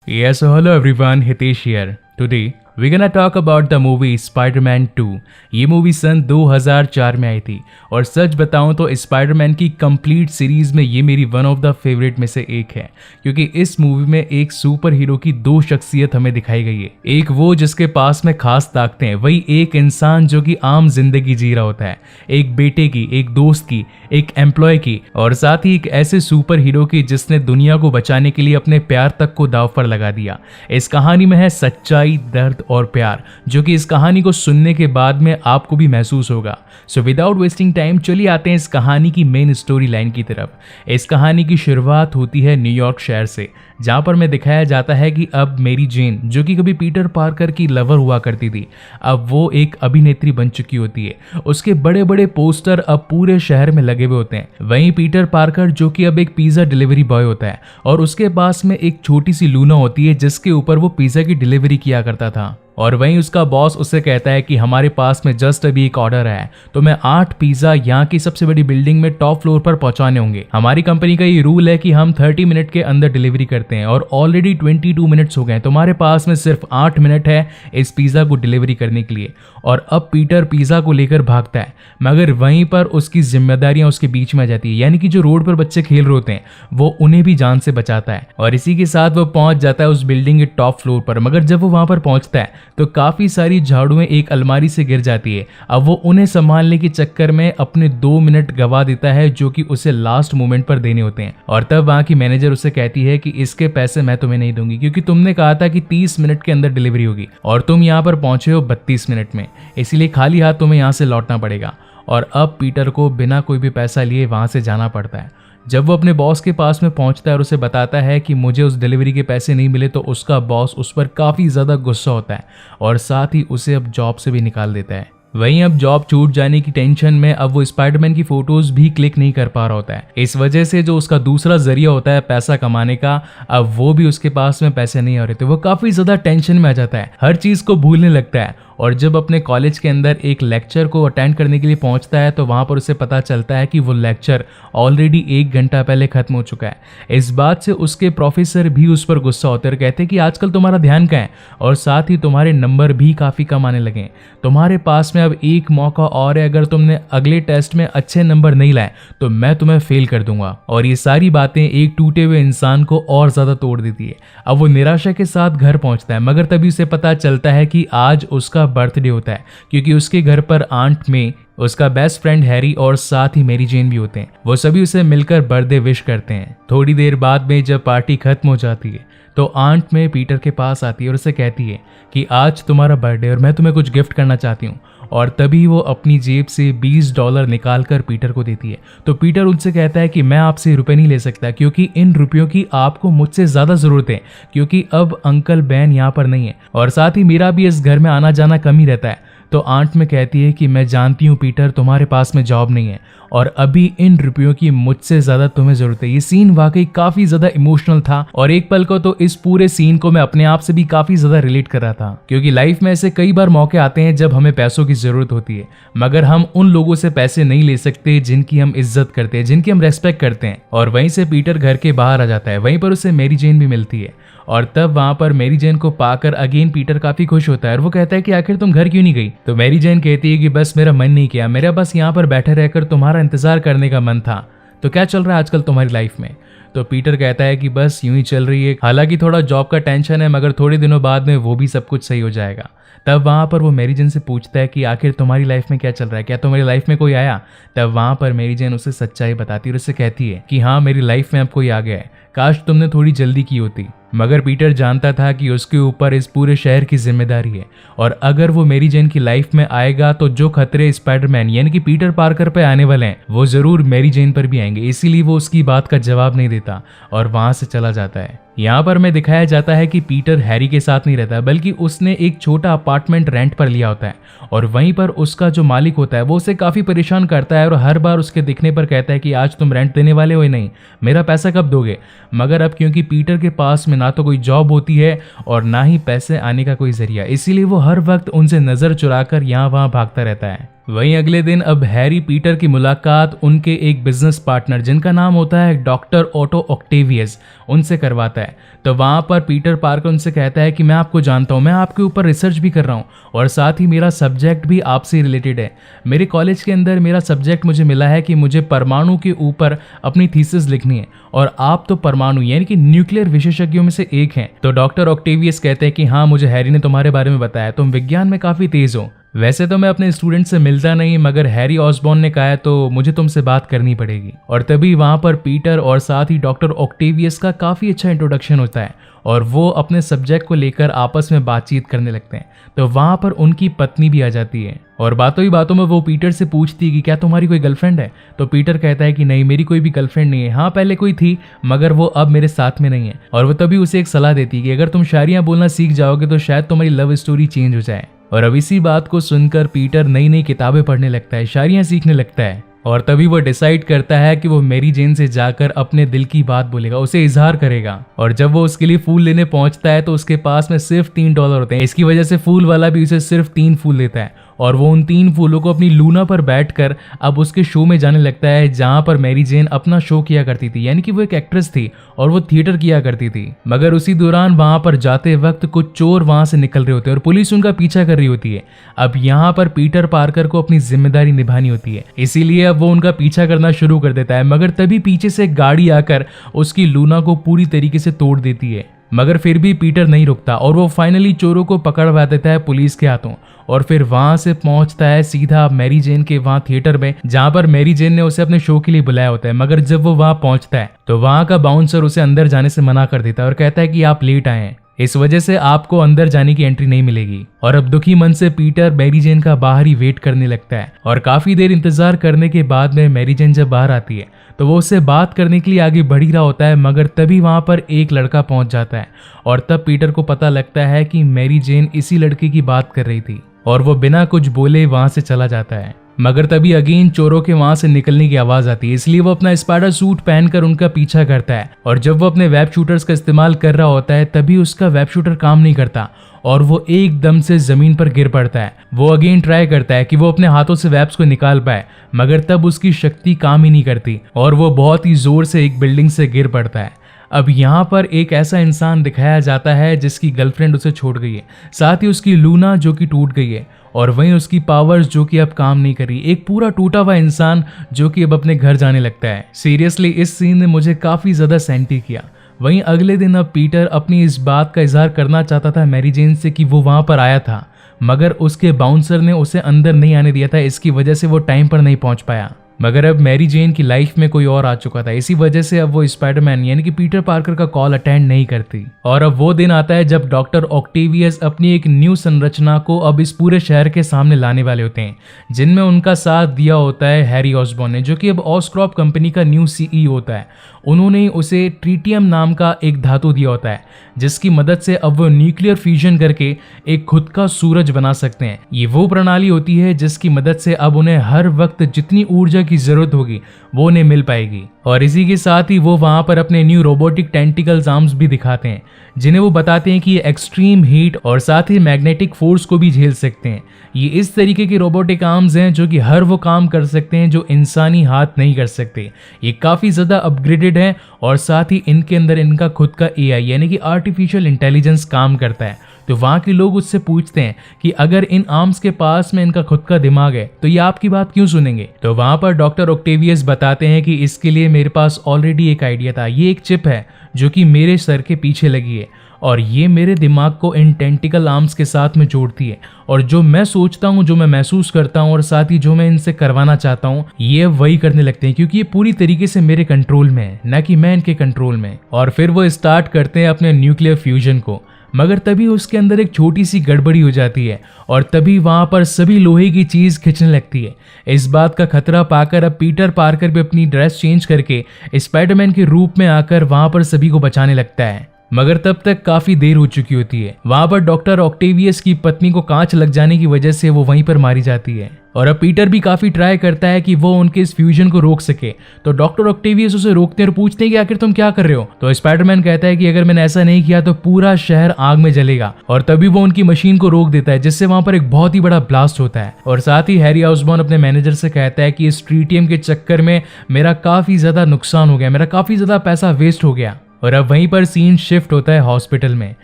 Yes, so hello everyone, Hitesh here. Today we're gonna talk about the movie Spider-Man 2। ये movie सन 2004 में आई थी और सच बताऊं तो स्पाइडरमैन की कंप्लीट सीरीज में ये मेरी वन ऑफ द फेवरेट में से एक है, क्योंकि इस मूवी में एक सुपर हीरो की दो शख्सियत हमें दिखाई गई है। एक वो जिसके पास में खास ताकतें हैं, वही एक इंसान जो कि आम जिंदगी जी रहा होता है, एक बेटे की, एक दोस्त की, एक एम्प्लॉय की, और साथ ही एक ऐसे सुपर हीरो की जिसने दुनिया को बचाने के लिए अपने प्यार तक को दांव पर लगा दिया। इस कहानी में है सच्चाई, दर्द और प्यार, जो कि इस कहानी को सुनने के बाद में आपको भी महसूस होगा। सो विदाउट वेस्टिंग टाइम चलिए आते हैं इस कहानी की मेन स्टोरी लाइन की तरफ। इस कहानी की शुरुआत होती है न्यूयॉर्क शहर से, जहां पर में दिखाया जाता है कि अब मेरी जेन, जो कि कभी पीटर पार्कर की लवर हुआ करती थी, अब वो एक अभिनेत्री बन चुकी होती है। उसके बड़े बड़े पोस्टर अब पूरे शहर में लगे हुए होते हैं। वहीं पीटर पार्कर, जो कि अब एक पिज्जा डिलीवरी बॉय होता है, और उसके पास में एक छोटी सी लूना होती है जिसके ऊपर वो पिज्जा की डिलीवरी किया करता था। और वहीं उसका बॉस उससे कहता है कि हमारे पास में जस्ट अभी एक ऑर्डर है, तो मैं 8 पिज्जा यहाँ की सबसे बड़ी बिल्डिंग में टॉप फ्लोर पर पहुंचाने होंगे। हमारी कंपनी का ये रूल है कि हम 30 मिनट के अंदर डिलीवरी करते हैं और ऑलरेडी 22 मिनट्स हो गए, तुम्हारे पास में सिर्फ 8 मिनट है इस पिज्जा को डिलीवरी करने के लिए। और अब पीटर पिज्जा को लेकर भागता है, मगर वहीं पर उसकी जिम्मेदारियां उसके बीच में आ जाती है, यानी कि जो रोड पर बच्चे खेल रहे होते हैं वो उन्हें भी जान से बचाता है। और इसी के साथ वो पहुंच जाता है उस बिल्डिंग के टॉप फ्लोर पर। मगर जब वो वहां पर पहुंचता है तो काफी सारी झाड़ुएं एक अलमारी से गिर जाती है। अब वो उन्हें संभालने के चक्कर में अपने 2 मिनट गवा देता है, जो कि उसे लास्ट मोमेंट पर देने होते हैं। और तब वहां की मैनेजर उसे कहती है कि इसके पैसे मैं तुम्हें नहीं दूंगी, क्योंकि तुमने कहा था कि 30 मिनट के अंदर डिलीवरी होगी और तुम यहाँ पर पहुंचे हो 32 मिनट में, इसीलिए खाली हाथ तुम्हें यहाँ से लौटना पड़ेगा। और अब पीटर को बिना कोई भी पैसा लिए वहां से जाना पड़ता है। जब वो अपने बॉस के पास में पहुंचता है और उसे बताता है कि मुझे उस डिलीवरी के पैसे नहीं मिले, तो उसका बॉस उस पर काफ़ी ज़्यादा गुस्सा होता है और साथ ही उसे अब जॉब से भी निकाल देता है। वहीं अब जॉब छूट जाने की टेंशन में अब वो स्पाइडरमैन की फोटोज भी क्लिक नहीं कर पा रहा होता है। इस वजह से जो उसका दूसरा जरिया होता है पैसा कमाने का, अब वो भी उसके पास में पैसे नहीं आ रहे थे। वो काफी ज्यादा टेंशन में आ जाता है, हर चीज को भूलने लगता है। और जब अपने कॉलेज के अंदर एक लेक्चर को अटेंड करने के लिए पहुंचता है तो वहां पर उसे पता चलता है कि वो लेक्चर ऑलरेडी 1 घंटा पहले खत्म हो चुका है। इस बात से उसके प्रोफेसर भी उस पर गुस्सा होते और कहते हैं कि आजकल तुम्हारा ध्यान कहाँ है, और साथ ही तुम्हारे नंबर भी काफी कम आने लगे। तुम्हारे पास में अब एक मौका और है, अगर तुमने अगले टेस्ट में अच्छे नंबर नहीं लाए तो मैं तुम्हें फेल कर दूंगा। और ये सारी बातें एक टूटे हुए इंसान को और ज्यादा तोड़ देती है। अब वो निराशा के साथ घर पहुंचता है, मगर तभी उसे पता चलता है कि आज उसका बर्थडे होता है, क्योंकि उसके घर पर आंट में उसका बेस्ट फ्रेंड हैरी और साथ ही मेरी जेन भी होते हैं। वो सभी उसे मिलकर बर्थडे विश करते हैं। थोड़ी देर बाद में जब पार्टी खत्म हो जाती है तो आंट में पीटर के पास आती है और उसे कहती है कि आज तुम्हारा बर्थडे और मैं तुम्हें कुछ गिफ्ट करना चाहती हूँ। और तभी वो अपनी जेब से $20 निकाल कर पीटर को देती है। तो पीटर उनसे कहता है कि मैं आपसे रुपए नहीं ले सकता, क्योंकि इन रुपयों की आपको मुझसे ज्यादा जरूरत है, क्योंकि अब अंकल बैन यहाँ पर नहीं है और साथ ही मेरा भी इस घर में आना जाना कम ही रहता है। तो आंट में कहती है कि मैं जानती हूँ पीटर, तुम्हारे पास में जॉब नहीं है और अभी इन रुपयों की मुझसे ज्यादा तुम्हें जरूरत है। ये सीन वाकई काफी ज्यादा इमोशनल था और एक पल को तो इस पूरे सीन को मैं अपने आप से भी काफी ज्यादा रिलेट कर रहा था, क्योंकि लाइफ में ऐसे कई बार मौके आते हैं जब हमें पैसों की जरूरत होती है, मगर हम उन लोगों से पैसे नहीं ले सकते जिनकी हम इज्जत करते हैं, जिनकी हम रेस्पेक्ट करते हैं। और वहीं से पीटर घर के बाहर आ जाता है। वहीं पर उसे मेरी जेन भी मिलती है और तब वहां पर मेरी जेन को पाकर अगेन पीटर काफी खुश होता है और वो कहता है कि आखिर तुम घर क्यों नहीं गई। तो मेरी जेन कहती है कि बस मेरा मन नहीं किया, मेरा बस यहाँ पर बैठे रहकर तुम्हारा इंतजार करने का मन था। तो क्या चल रहा है आजकल तुम्हारी लाइफ में? तो पीटर कहता है कि बस यूं ही चल रही है, हालांकि थोड़ा जॉब का टेंशन है, मगर थोड़े दिनों बाद में वो भी सब कुछ सही हो जाएगा। तब वहां पर वो मेरी जेन से पूछता है कि आखिर तुम्हारी लाइफ में क्या चल रहा है, क्या तुम्हारी लाइफ में कोई आया? तब वहां पर मेरी जेन उसे सच्चाई बताती है और उसे कहती है कि हाँ, मेरी लाइफ में अब कोई आ गया है, काश तुमने थोड़ी जल्दी की होती। मगर पीटर जानता था कि उसके ऊपर इस पूरे शहर की जिम्मेदारी है और अगर वो मेरी जेन की लाइफ में आएगा तो जो खतरे स्पाइडरमैन यानी कि पीटर पार्कर पे आने वाले हैं वो जरूर मेरी जेन पर भी आएंगे। इसीलिए वो उसकी बात का जवाब नहीं देता और वहां से चला जाता है। यहाँ पर मैं दिखाया जाता है कि पीटर हैरी के साथ नहीं रहता, बल्कि उसने एक छोटा अपार्टमेंट रेंट पर लिया होता है और वहीं पर उसका जो मालिक होता है वो उसे काफी परेशान करता है और हर बार उसके दिखने पर कहता है कि आज तुम रेंट देने वाले हो या नहीं, मेरा पैसा कब दोगे। मगर अब क्योंकि पीटर के पास में ना तो कोई जॉब होती है और ना ही पैसे आने का कोई जरिया, इसीलिए वो हर वक्त उनसे नजर चुराकर यहाँ वहां भागता रहता है। वहीं अगले दिन अब हैरी पीटर की मुलाकात उनके एक बिजनेस पार्टनर जिनका नाम होता है डॉक्टर ऑटो ऑक्टेवियस उनसे करवाता है। तो वहां पर पीटर पार्कर उनसे कहता है कि मैं आपको जानता हूं, मैं आपके ऊपर रिसर्च भी कर रहा हूं और साथ ही मेरा सब्जेक्ट भी आपसे रिलेटेड है। मेरे कॉलेज के अंदर मेरा सब्जेक्ट मुझे मिला है कि मुझे परमाणु के ऊपर अपनी थीसिस लिखनी है और आप तो परमाणु यानी कि न्यूक्लियर विशेषज्ञों में से एक हैं। तो डॉक्टर ऑक्टेवियस कहते हैं कि हाँ, मुझे हैरी ने तुम्हारे बारे में बताया, तुम विज्ञान में काफी तेज हो। वैसे तो मैं अपने स्टूडेंट से मिलता नहीं, मगर हैरी ऑसबॉर्न ने कहा है तो मुझे तुमसे बात करनी पड़ेगी। और तभी वहां पर पीटर और साथ ही डॉक्टर ऑक्टेवियस का काफी अच्छा इंट्रोडक्शन होता है और वो अपने सब्जेक्ट को लेकर आपस में बातचीत करने लगते हैं। तो वहां पर उनकी पत्नी भी आ जाती है और बातों ही बातों में वो पीटर से पूछती है कि क्या तुम्हारी कोई गर्लफ्रेंड है। तो पीटर कहता है कि नहीं, मेरी कोई भी गर्लफ्रेंड नहीं है। हाँ, पहले कोई थी मगर वो अब मेरे साथ में नहीं है। और वो तभी उसे एक सलाह देती है कि अगर तुम शायरियां बोलना सीख जाओगे तो शायद तुम्हारी लव स्टोरी चेंज हो जाए। और अब इसी बात को सुनकर पीटर नई नई किताबें पढ़ने लगता है, शायरियां सीखने लगता है और तभी वो डिसाइड करता है कि वो मैरी जेन से जाकर अपने दिल की बात बोलेगा, उसे इजहार करेगा। और जब वो उसके लिए फूल लेने पहुंचता है तो उसके पास में सिर्फ $3 होते हैं। इसकी वजह से फूल वाला भी उसे सिर्फ 3 फूल देता है और वो उन 3 फूलों को अपनी लूना पर बैठकर अब उसके शो में जाने लगता है जहां पर मैरी जेन अपना शो किया करती थी, यानी कि वो एक एक्ट्रेस थी और वो थिएटर किया करती थी। मगर उसी दौरान वहां पर जाते वक्त कुछ चोर वहां से निकल रहे होते हैं और पुलिस उनका पीछा कर रही होती है। अब यहाँ पर पीटर पार्कर को अपनी जिम्मेदारी निभानी होती है, इसीलिए अब वो उनका पीछा करना शुरू कर देता है। मगर तभी पीछे से एक गाड़ी आकर उसकी लूना को पूरी तरीके से तोड़ देती है, मगर फिर भी पीटर नहीं रुकता और वो फाइनली चोरों को पकड़वा देता है पुलिस के हाथों और फिर वहां से पहुंचता है सीधा मैरी जेन के वहां थिएटर में जहां पर मैरी जेन ने उसे अपने शो के लिए बुलाया होता है। मगर जब वो वहां पहुंचता है तो वहां का बाउंसर उसे अंदर जाने से मना कर देता है और कहता है कि आप लेट आए हैं, इस वजह से आपको अंदर जाने की एंट्री नहीं मिलेगी। और अब दुखी मन से पीटर मैरी जेन का बाहर ही वेट करने लगता है और काफी देर इंतजार करने के बाद में मैरी जेन जब बाहर आती है तो वो उससे बात करने के लिए आगे बढ़ ही रहा होता है। मगर तभी वहां पर एक लड़का पहुंच जाता है और तब पीटर को पता लगता है कि मैरी जेन इसी लड़के की बात कर रही थी और वो बिना कुछ बोले वहां से चला जाता है। मगर तभी अगेन चोरों के वहां से निकलने की आवाज आती है, इसलिए वो अपना स्पाइडर सूट पहनकर उनका पीछा करता है और जब वो अपने वेब शूटर्स का इस्तेमाल कर रहा होता है तभी उसका वेब शूटर काम नहीं करता और वो एकदम से जमीन पर गिर पड़ता है। वो अगेन ट्राई करता है कि वो अपने हाथों से वेब्स को निकाल पाए, मगर तब उसकी शक्ति काम ही नहीं करती और वो बहुत ही जोर से एक बिल्डिंग से गिर पड़ता है। अब यहाँ पर एक ऐसा इंसान दिखाया जाता है जिसकी गर्लफ्रेंड उसे छोड़ गई है, साथ ही उसकी लूना जो कि टूट गई है और वहीं उसकी पावर्स जो कि अब काम नहीं कर रही। एक पूरा टूटा हुआ इंसान जो कि अब अपने घर जाने लगता है। सीरियसली इस सीन ने मुझे काफी ज्यादा सेंटी किया। वहीं अगले दिन अब पीटर अपनी इस बात का इजहार करना चाहता था मैरी जेन से कि वो वहां पर आया था, मगर उसके बाउंसर ने उसे अंदर नहीं आने दिया था, इसकी वजह से वो टाइम पर नहीं पहुंच पाया। मगर अब मैरी जेन की लाइफ में कोई और आ चुका था, इसी वजह से अब वो स्पाइडरमैन यानी कि पीटर पार्कर का कॉल अटेंड नहीं करती। और अब वो दिन आता है जब डॉक्टर ऑक्टेवियस अपनी एक न्यू संरचना को अब इस पूरे शहर के सामने लाने वाले होते हैं, जिनमें उनका साथ दिया होता है हैरी ऑसबॉर्न ने, जो कि अब ऑसक्रॉप कंपनी का न्यू सीईओ होता है। उन्होंने उसे ट्रीटियम नाम का एक धातु दिया होता है जिसकी मदद से अब वो न्यूक्लियर फ्यूजन करके एक खुद का सूरज बना सकते हैं। ये वो प्रणाली होती है जिसकी मदद से अब उन्हें हर वक्त जितनी ऊर्जा की जरूरत होगी वो उन्हें मिल पाएगी। और इसी के साथ ही वो वहां पर अपने न्यू रोबोटिक टेंटिकल्स आर्म्स भी दिखाते हैं, जिन्हें वो बताते हैं कि ये एक्सट्रीम हीट और साथ ही मैग्नेटिक फोर्स को भी झेल सकते हैं। ये इस तरीके के रोबोटिक आर्म्स हैं जो कि हर वो काम कर सकते हैं जो इंसानी हाथ नहीं कर सकते। ये काफी ज्यादा अपग्रेडेड हैं और साथ ही इनके अंदर इनका खुद का एआई यानी कि आर्टिफिशियल इंटेलिजेंस काम करता है। तो वहां के लोग उससे पूछते हैं कि अगर इन आर्म्स के पास में इनका खुद का दिमाग है तो ये आपकी बात क्यों सुनेंगे। तो वहां पर डॉक्टर ऑक्टेवियस बताते हैं कि इसके लिए मेरे पास ऑलरेडी एक आइडिया था। ये एक चिप है जो कि मेरे सर के पीछे लगी है और ये मेरे दिमाग को इन टेंटिकल आर्म्स के साथ में जोड़ती है और जो मैं सोचता हूँ, जो मैं महसूस करता हूँ और साथ ही जो मैं इनसे करवाना चाहता हूँ ये वही करने लगते हैं, क्योंकि ये पूरी तरीके से मेरे कंट्रोल में है, न कि मैं इनके कंट्रोल में। और फिर वो स्टार्ट करते हैं अपने न्यूक्लियर फ्यूजन को, मगर तभी उसके अंदर एक छोटी सी गड़बड़ी हो जाती है और तभी वहां पर सभी लोहे की चीज खिंचने लगती है। इस बात का खतरा पाकर अब पीटर पार्कर भी अपनी ड्रेस चेंज करके स्पाइडरमैन के रूप में आकर वहां पर सभी को बचाने लगता है। मगर तब तक काफी देर हो चुकी होती है। वहां पर डॉक्टर ऑक्टेवियस की पत्नी को कांच लग जाने की वजह से वो वहीं पर मारी जाती है और अब पीटर भी काफी ट्राई करता है कि वो उनके इस फ्यूजन को रोक सके। तो डॉक्टर ऑक्टेवियस उसे रोकते हैं और पूछते हैं कि आखिर तुम क्या कर रहे हो। तो स्पाइडरमैन कहता है कि अगर मैंने ऐसा नहीं किया तो पूरा शहर आग में जलेगा और तभी वो उनकी मशीन को रोक देता है, जिससे वहां पर एक बहुत ही बड़ा ब्लास्ट होता है। और साथ ही हैरी ऑसबॉर्न अपने मैनेजर से कहता है कि इस ट्रीटियम के चक्कर में मेरा काफी ज्यादा नुकसान हो गया, मेरा काफी ज्यादा पैसा वेस्ट हो गया। और अब वहीं पर सीन शिफ्ट होता है हॉस्पिटल में,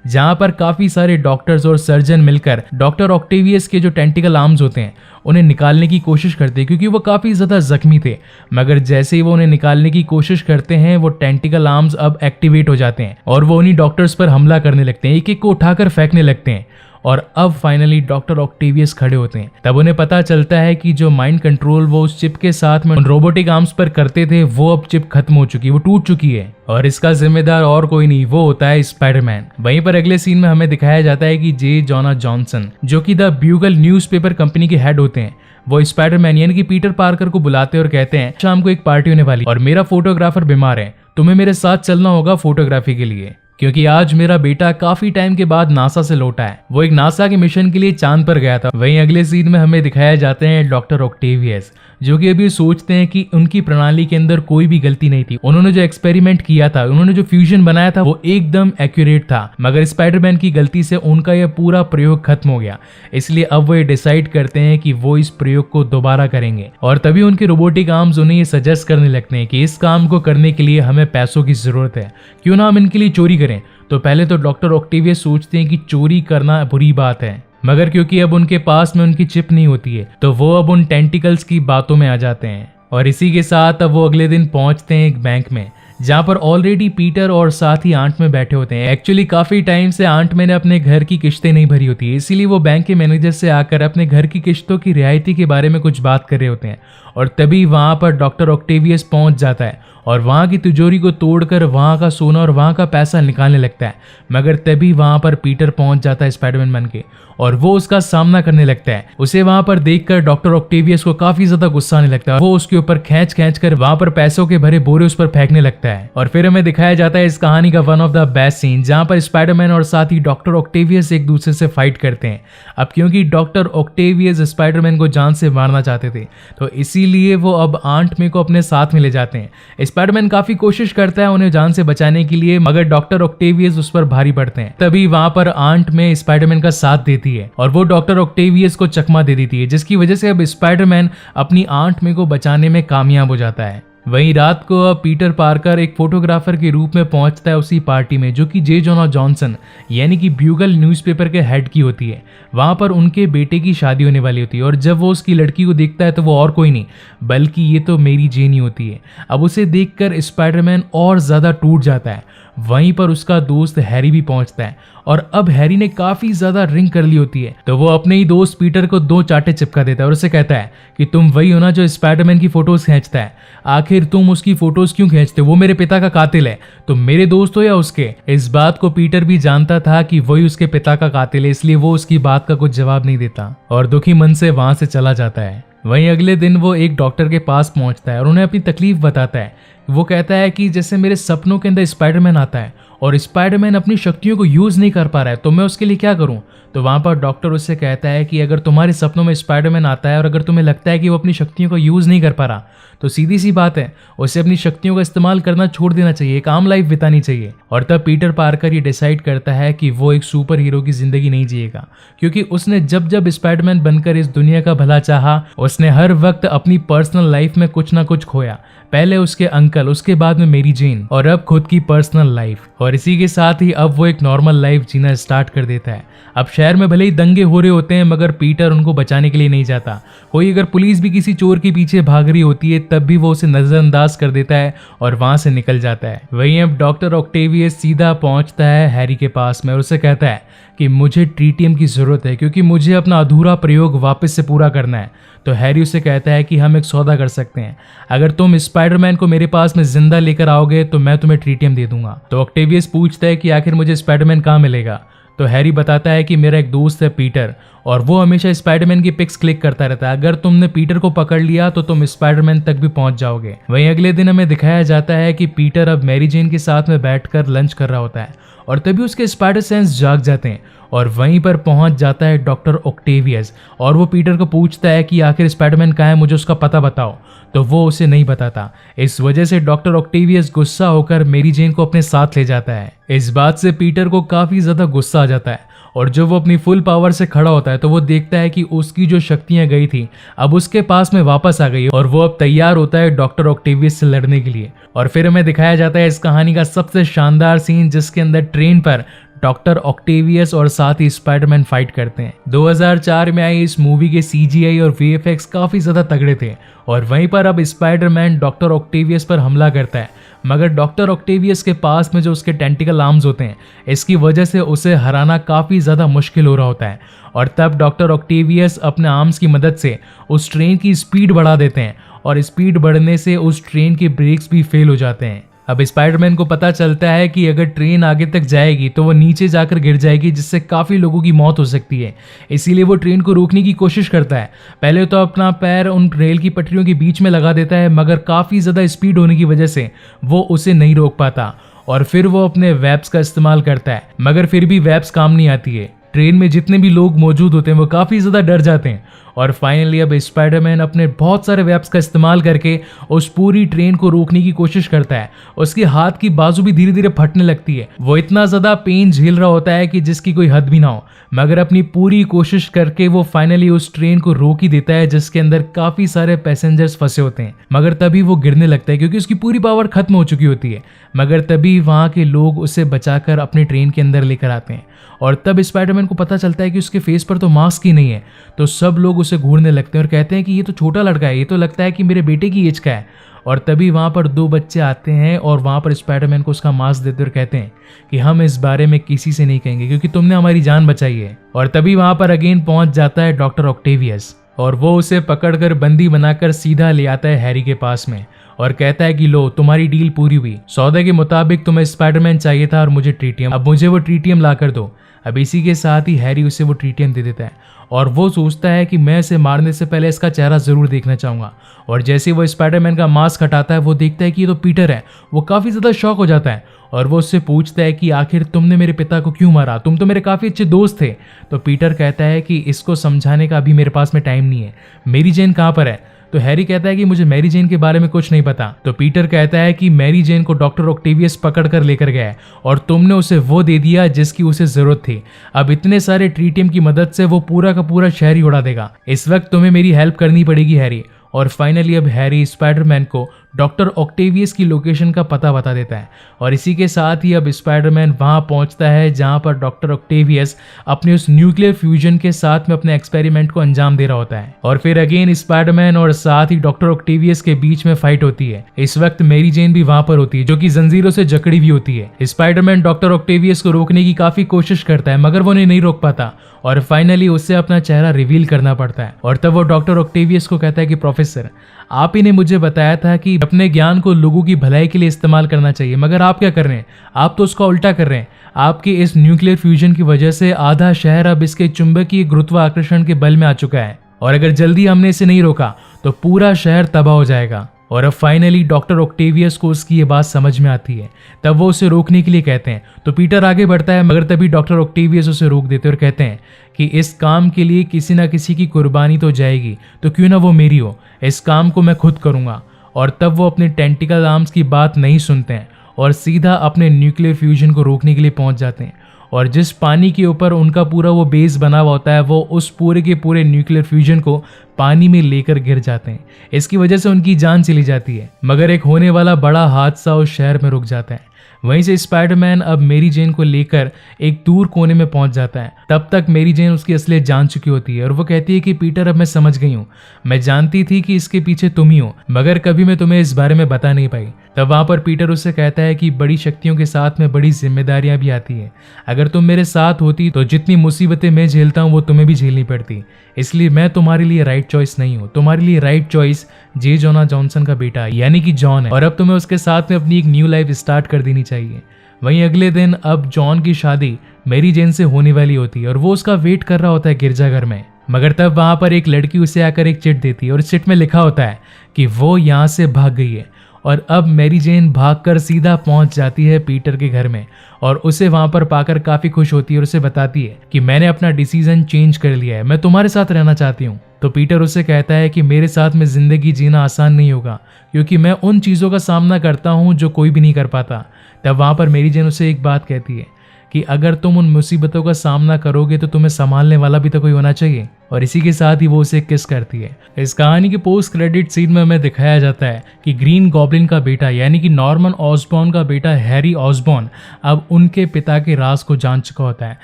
जहां पर काफी सारे डॉक्टर्स और सर्जन मिलकर डॉक्टर ऑक्टेवियस के जो टेंटिकल आर्म्स होते हैं उन्हें निकालने की कोशिश करते हैं, क्योंकि वो काफी ज्यादा जख्मी थे। मगर जैसे ही वो उन्हें निकालने की कोशिश करते हैं वो टेंटिकल आर्म्स अब एक्टिवेट हो जाते हैं और वो उन्हीं डॉक्टर्स पर हमला करने लगते हैं, एक एक को उठाकर फेंकने लगते हैं। और अब फाइनली डॉक्टर ऑक्टेवियस खड़े होते हैं। तब उन्हें पता चलता है कि जो माइंड कंट्रोल वो उस चिप के साथ में रोबोटिक आर्म्स पर करते थे वो अब चिप खत्म हो चुकी है, वो टूट चुकी है और इसका जिम्मेदार और कोई नहीं, वो होता है स्पाइडरमैन। वहीं पर अगले सीन में हमें दिखाया जाता है कि जे जोना जॉनसन, जो कि द ब्यूगल न्यूज़पेपर कंपनी के हेड होते हैं, वो स्पाइडरमैन यानी कि पीटर पार्कर को बुलाते और कहते हैं शाम को एक पार्टी होने वाली और मेरा फोटोग्राफर बीमार है, तुम्हें मेरे साथ चलना होगा फोटोग्राफी के लिए, क्योंकि आज मेरा बेटा काफी टाइम के बाद नासा से लौटा है। वो एक नासा के मिशन के लिए चांद पर गया था। वहीं अगले सीन में हमें दिखाया जाते हैं डॉक्टर ऑक्टेवियस, जो कि अभी सोचते हैं कि उनकी प्रणाली के अंदर कोई भी गलती नहीं थी। उन्होंने जो एक्सपेरिमेंट किया था, उन्होंने जो फ्यूजन बनाया था वो एकदम एक्यूरेट था, मगर स्पाइडरमैन की गलती से उनका यह पूरा प्रयोग खत्म हो गया। इसलिए अब वो ये डिसाइड करते हैं कि वो इस प्रयोग को दोबारा करेंगे और तभी उनके रोबोटिक आर्म्स उन्हें ये सजेस्ट करने लगते हैं कि इस काम को करने के लिए हमें पैसों की जरूरत है, क्यों ना हम इनके लिए चोरी करें। तो पहले तो डॉक्टर ऑक्टेवियस सोचते हैं कि चोरी करना बुरी बात है, मगर क्योंकि अब उनके पास में उनकी चिप नहीं होती है तो वो अब उन टेंटिकल्स की बातों में आ जाते हैं। और इसी के साथ अब वो अगले दिन पहुंचते हैं एक बैंक में, जहां पर ऑलरेडी पीटर और साथ ही आंट में बैठे होते हैं। एक्चुअली काफी टाइम से आंट में ने अपने घर की किस्तें नहीं भरी होती है, इसीलिए वो बैंक के मैनेजर से आकर अपने घर की किस्तों की रियायती के बारे में कुछ बात कर रहे होते हैं। और तभी वहां पर डॉक्टर ऑक्टेवियस पहुंच जाता है और वहां की तिजोरी को तोड़कर वहां का सोना और वहां का पैसा निकालने लगता है। मगर तभी वहां पर पीटर पहुंच जाता है स्पाइडरमैन बन के और वो उसका सामना करने लगता है। उसे वहां पर देखकर डॉक्टर ऑक्टेवियस को काफी ज्यादा गुस्सा आने लगता है। वो उसके ऊपर खींच कर वहां पर पैसों के भरे बोरे उस पर फेंकने लगता है। और फिर हमें दिखाया जाता है इस कहानी का one of the best scene, जहां पर स्पाइडरमैन और साथ ही डॉक्टर ऑक्टेवियस एक दूसरे से फाइट करते हैं। अब क्योंकि डॉक्टर ऑक्टेवियस स्पाइडरमैन को जान से मारना चाहते थे तो इसीलिए वो अब आंट मे को अपने साथ में ले जाते हैं। स्पाइडरमैन काफी कोशिश करता है उन्हें जान से बचाने के लिए, मगर डॉक्टर ऑक्टेवियस उस पर भारी पड़ते हैं। तभी वहां पर आंट में स्पाइडरमैन का साथ देती है और वो डॉक्टर ऑक्टेवियस को चकमा दे देती है, जिसकी वजह से अब स्पाइडरमैन अपनी आंट मे को बचाने में कामयाब हो जाता है। वहीं रात को अब पीटर पार्कर एक फोटोग्राफर के रूप में पहुंचता है उसी पार्टी में, जो कि जे जोना जॉनसन यानी कि ब्यूगल न्यूज़पेपर के हेड की होती है। वहां पर उनके बेटे की शादी होने वाली होती है और जब वो उसकी लड़की को देखता है तो वो और कोई नहीं बल्कि ये तो मेरी जेन ही होती है। अब उसे देखकर स्पाइडरमैन और ज्यादा टूट जाता है। वहीं पर उसका दोस्त हैरी भी पहुंचता है और अब हैरी ने काफी ज्यादा ड्रिंक कर ली होती है तो वो अपने ही दोस्त पीटर को 2 चांटे चिपका देता है और उसे कहता है कि तुम वही हो ना जो स्पाइडरमैन की फोटोज खींचता है, आखिर तुम उसकी फोटोज क्यों खींचते हो, वो मेरे पिता का कातिल है, तुम मेरे दोस्त हो या उसके। इस बात को पीटर भी जानता था कि वही उसके पिता का कातिल है, इसलिए वो उसकी बात का कुछ जवाब नहीं देता और दुखी मन से वहां से चला जाता है। वहीं अगले दिन वो एक डॉक्टर के पास पहुंचता है और उन्हें अपनी तकलीफ बताता है। वो कहता है कि जैसे मेरे सपनों के अंदर स्पाइडरमैन आता है और स्पाइडरमैन अपनी शक्तियों को यूज नहीं कर पा रहा है तो मैं उसके लिए क्या करूं। तो वहां पर डॉक्टर उससे कहता है कि अगर तुम्हारे सपनों में स्पाइडरमैन आता है और अगर तुम्हें लगता है कि वो अपनी शक्तियों को यूज नहीं कर पा रहा तो सीधी सी बात है उसे अपनी शक्तियों का इस्तेमाल करना छोड़ देना चाहिए, एक आम लाइफ बितानी चाहिए। और तब पीटर पार्कर ये डिसाइड करता है कि वो एक सुपर हीरो की जिंदगी नहीं जिएगा, क्योंकि उसने जब जब स्पाइडरमैन बनकर इस दुनिया का भला चाहा उसने हर वक्त अपनी पर्सनल लाइफ में कुछ ना कुछ खोया। पहले उसके अंकल, उसके बाद में मेरी जेन और अब खुद की पर्सनल लाइफ। और इसी के साथ ही अब वो एक नॉर्मल लाइफ जीना स्टार्ट कर देता है। अब शहर में भले ही दंगे हो रहे होते हैं मगर पीटर उनको बचाने के लिए नहीं जाता। कोई अगर पुलिस भी किसी चोर के पीछे भाग रही होती है तब भी वो उसे नजरअंदाज कर देता है और वहां से निकल जाता है। वहीं अब डॉक्टर ऑक्टेवियस सीधा पहुंचता है हैरी के पास में और उसे कहता है कि मुझे ट्रीटियम की जरूरत है क्योंकि मुझे अपना अधूरा प्रयोग वापस से पूरा करना है। तो हैरी उसे कहता है कि हम एक सौदा कर सकते हैं, अगर तुम स्पाइडरमैन को मेरे पास में जिंदा लेकर आओगे तो मैं तुम्हें ट्रीटियम दे दूंगा। तो ऑक्टेवियस पूछता है कि आखिर मुझे स्पाइडरमैन कहाँ मिलेगा। तो हैरी बताता है कि मेरा एक दोस्त है पीटर और वो हमेशा स्पाइडरमैन की पिक्स क्लिक करता रहता है, अगर तुमने पीटर को पकड़ लिया तो तुम स्पाइडरमैन तक भी पहुंच जाओगे। वहीं अगले दिन हमें दिखाया जाता है कि पीटर अब मैरी जेन के साथ में बैठकर लंच कर रहा होता है और तभी उसके स्पाइडर सेंस जाग जाते हैं और वहीं पर पहुंच जाता है डॉक्टर ऑक्टेवियस और वो पीटर को पूछता है कि आखिर स्पाइडरमैन कहाँ है, मुझे उसका पता बताओ। तो वो उसे नहीं बताता। इस वजह से डॉक्टर ऑक्टेवियस गुस्सा होकर मेरी जेन को अपने साथ ले जाता है। इस बात से पीटर को काफी ज्यादा गुस्सा आ जाता है और जब वो अपनी फुल पावर से खड़ा होता है तो वो देखता है कि उसकी जो शक्तियां गई थी अब उसके पास में वापस आ गई और वो अब तैयार होता है डॉक्टर ऑक्टेवियस से लड़ने के लिए। और फिर हमें दिखाया जाता है इस कहानी का सबसे शानदार सीन, जिसके अंदर ट्रेन पर डॉक्टर ऑक्टेवियस और साथ ही स्पाइडरमैन फाइट करते हैं। 2004 में आई इस मूवी के CGI और VFX काफी ज्यादा तगड़े थे और वहीं पर अब स्पाइडरमैन डॉक्टर ऑक्टेवियस पर हमला करता है, मगर डॉक्टर ऑक्टेवियस के पास में जो उसके टेंटिकल आर्म्स होते हैं इसकी वजह से उसे हराना काफी ज्यादा मुश्किल हो रहा होता है। और तब डॉक्टर ऑक्टेवियस अपने आर्म्स की मदद से उस ट्रेन की स्पीड बढ़ा देते हैं और स्पीड बढ़ने से उस ट्रेन के ब्रेक्स भी फेल हो जाते हैं। अब स्पाइडरमैन को पता चलता है कि अगर ट्रेन आगे तक जाएगी तो वो नीचे जाकर गिर जाएगी, जिससे काफी लोगों की मौत हो सकती है। इसीलिए वो ट्रेन को रोकने की कोशिश करता है। पहले तो अपना पैर उन रेल की पटरियों के बीच में लगा देता है, मगर काफी ज्यादा स्पीड होने की वजह से वो उसे नहीं रोक पाता और फिर वो अपने वेब्स का इस्तेमाल करता है, मगर फिर भी वेब्स काम नहीं आती है। ट्रेन में जितने भी लोग मौजूद होते हैं वो काफी ज्यादा डर जाते हैं और फाइनली अब स्पाइडरमैन अपने बहुत सारे वेब्स का इस्तेमाल करके उस पूरी ट्रेन को रोकने की कोशिश करता है। उसके हाथ की बाजू भी धीरे धीरे फटने लगती है। वो इतना ज्यादा पेन झेल रहा होता है कि जिसकी कोई हद भी ना हो, मगर अपनी पूरी कोशिश करके वो फाइनली उस ट्रेन को रोक ही देता है, जिसके अंदर काफी सारे पैसेंजर्स फंसे होते हैं। मगर तभी वो गिरने लगता है क्योंकि उसकी पूरी पावर खत्म हो चुकी होती है। मगर तभी वहां के लोग उसे बचाकर अपनी ट्रेन के अंदर लेकर आते हैं और तब स्पाइडरमैन को पता चलता है कि उसके फेस पर तो मास्क ही नहीं है। तो सब लोग उसे घूरने लगते हैं और कहते हैं कि ये तो छोटा लड़का है, ये तो लगता है कि मेरे बेटे की एज का है। और तभी वहां पर 2 बच्चे आते हैं और वहां पर स्पाइडरमैन को उसका मास्क देते और कहते हैं कि हम इस बारे में किसी से नहीं कहेंगे क्योंकि तुमने हमारी जान बचाई है। और तभी वहां पर अगेन पहुंच जाता है डॉक्टर ऑक्टेवियस और वो उसे पकड़कर बंदी बनाकर सीधा ले आता है हैरी के पास में और कहता है कि लो, तुम्हारी डील पूरी हुई। सौदे के मुताबिक तुम्हें स्पाइडरमैन चाहिए था और मुझे ट्रीटियम, अब मुझे वो ट्रीटियम ला कर दो। अब इसी के साथ ही हैरी उसे वो ट्रीटियम दे देता है और वो सोचता है कि मैं इसे मारने से पहले इसका चेहरा जरूर देखना चाहूंगा। और जैसे वो स्पाइडरमैन का मास्क हटाता है वो देखता है कि ये तो पीटर है। वो काफी ज्यादा शॉक हो जाता है और वो उससे पूछता है कि आखिर तुमने मेरे पिता को क्यों मारा, तुम तो मेरे काफी अच्छे दोस्त थे। तो पीटर कहता है कि इसको समझाने का अभी मेरे पास में टाइम नहीं है, मेरी जेन कहाँ पर है। तो हैरी कहता है कि मुझे मैरी जेन के बारे में कुछ नहीं पता। तो पीटर कहता है कि मैरी जेन को डॉक्टर ऑक्टेवियस पकड़ कर लेकर गया है और तुमने उसे वो दे दिया जिसकी उसे जरूरत थी। अब इतने सारे ट्रीटियम की मदद से वो पूरा का पूरा शहर ही उड़ा देगा। इस वक्त तुम्हें मेरी हेल्प करनी पड़ेगी हैरी। और फाइनली अब हैरी स्पाइडरमैन को डॉक्टर ऑक्टेवियस की लोकेशन का पता बता देता है और इसी के साथ ही अब स्पाइडरमैन वहां पहुंचता है जहां पर डॉक्टर ऑक्टेवियस अपने उस न्यूक्लियर फ्यूजन के साथ में अपने एक्सपेरिमेंट को अंजाम दे रहा होता है। और फिर अगेन स्पाइडरमैन और साथ ही डॉक्टर ऑक्टेवियस के बीच में फाइट होती है। इस वक्त मैरी जेन भी वहां पर होती है जो कि जंजीरों से जकड़ी हुई होती है। स्पाइडरमैन डॉक्टर ऑक्टेवियस को रोकने की काफी कोशिश करता है मगर वो उन्हें नहीं रोक पाता और फाइनली उससे अपना चेहरा रिवील करना पड़ता है। और तब वो डॉक्टर ऑक्टेवियस को कहता है कि प्रोफेसर, आप ही ने मुझे बताया था कि अपने ज्ञान को लोगों की भलाई के लिए इस्तेमाल करना चाहिए, मगर आप क्या कर रहे हैं, आप तो उसका उल्टा कर रहे हैं। आपके इस न्यूक्लियर फ्यूजन की वजह से आधा शहर अब इसके चुंबकीय गुरुत्वाकर्षण के बल में आ चुका है और अगर जल्दी हमने इसे नहीं रोका तो पूरा शहर तबाह हो जाएगा। और अब फाइनली डॉक्टर ऑक्टेवियस को उसकी ये बात समझ में आती है। तब वो उसे रोकने के लिए कहते हैं तो पीटर आगे बढ़ता है मगर तभी डॉक्टर ऑक्टेवियस उसे रोक देते और कहते हैं कि इस काम के लिए किसी ना किसी की कुर्बानी तो जाएगी, तो क्यों ना वो मेरी हो, इस काम को मैं खुद करूंगा। और तब वो अपने टेंटिकल आर्म्स की बात नहीं सुनते हैं और सीधा अपने न्यूक्लियर फ्यूजन को रोकने के लिए पहुंच जाते हैं। और जिस पानी के ऊपर उनका पूरा वो बेस बना हुआ होता है वो उस पूरे के पूरे न्यूक्लियर फ्यूजन को पानी में लेकर गिर जाते हैं। इसकी वजह से उनकी जान चली जाती है मगर एक होने वाला बड़ा हादसा उस शहर में रुक जाता है। वहीं से स्पाइडरमैन अब मैरी जेन को लेकर एक दूर कोने में पहुंच जाता है। तब तक मैरी जेन उसकी असलियत जान चुकी होती है और वो कहती है कि पीटर, अब मैं समझ गई हूँ, मैं जानती थी कि इसके पीछे तुम ही हो मगर कभी मैं तुम्हें इस बारे में बता नहीं पाई। तब वहां पर पीटर उससे कहता है कि बड़ी शक्तियों के साथ में बड़ी जिम्मेदारियां भी आती है। अगर तुम मेरे साथ होती तो जितनी मुसीबतें मैं झेलता हूँ वो तुम्हें भी झेलनी पड़ती, इसलिए मैं तुम्हारे लिए राइट चॉइस नहीं हूँ। तुम्हारे लिए राइट चॉइस जे जोना जॉनसन का बेटा यानी कि जॉन है और अब तुम्हें उसके साथ में अपनी एक न्यू लाइफ स्टार्ट कर देनी चाहिए। वहीं अगले दिन अब जॉन की शादी मैरी जेन से होने वाली होती है और वो उसका वेट कर रहा होता है गिरजाघर में। मगर तब वहां पर एक लड़की उसे आकर एक चिट देती है और इस चिट में लिखा होता है कि वो यहाँ से भाग गई है और अब मैरी जेन भागकर सीधा पहुंच जाती है पीटर के घर में और उसे वहां पर पाकर काफी खुश होती है और उसे बताती है कि मैंने अपना डिसीजन चेंज कर लिया है, मैं तुम्हारे साथ रहना चाहती हूँ। तो पीटर उससे कहता है कि मेरे साथ में जिंदगी जीना आसान नहीं होगा क्योंकि मैं उन चीजों का सामना करता हूँ जो कोई भी नहीं कर पाता। तब वहां पर मैरी जेन उसे एक बात कहती है कि अगर तुम उन मुसीबतों का सामना करोगे तो तुम्हें संभालने वाला भी तो कोई होना चाहिए, और इसी के साथ ही वो उसे किस करती है। इस कहानी के पोस्ट क्रेडिट सीन में हमें दिखाया जाता है कि ग्रीन गॉब्लिन का बेटा यानी कि नॉर्मन ऑसबॉर्न का बेटा हैरी ऑसबॉर्न अब उनके पिता के राज को जान चुका होता है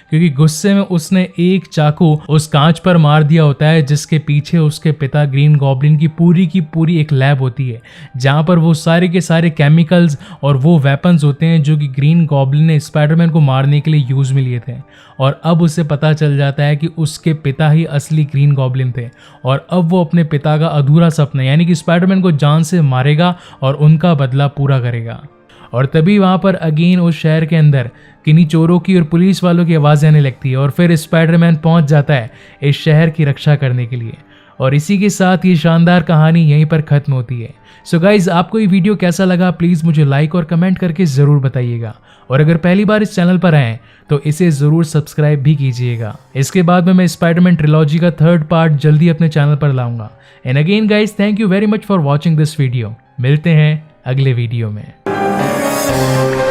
क्योंकि गुस्से में उसने एक चाकू उस कांच पर मार दिया होता है जिसके पीछे उसके पिता ग्रीन गॉब्लिन की पूरी एक लैब होती है जहां पर वो सारे के सारे केमिकल्स और वो वेपन्स होते हैं जो कि ग्रीन गॉब्लिन ने स्पाइडरमैन को मारने के लिए यूज में लिए थे। और अब उसे पता चल जाता है कि उसके पिता ही असली ग्रीन गॉब्लिन थे और अब वो अपने पिता का अधूरा सपना यानी कि स्पाइडरमैन को जान से मारेगा और उनका बदला पूरा करेगा। और तभी वहां पर अगेन उस शहर के अंदर किन्हीं चोरों की और पुलिस वालों की आवाज़ आने लगती है और फिर स्पाइडरमैन पहुंच जाता है इस शहर की रक्षा करने के लिए। और इसी के साथ ये शानदार कहानी यहीं पर खत्म होती है। सो गाइज, आपको ये वीडियो कैसा लगा प्लीज़ मुझे लाइक और कमेंट करके ज़रूर बताइएगा। और अगर पहली बार इस चैनल पर आए तो इसे ज़रूर सब्सक्राइब भी कीजिएगा। इसके बाद में मैं स्पाइडरमैन ट्रिलॉजी का 3rd पार्ट जल्दी अपने चैनल पर लाऊंगा। And again guys, thank you very much for watching this video. मिलते हैं अगले वीडियो में।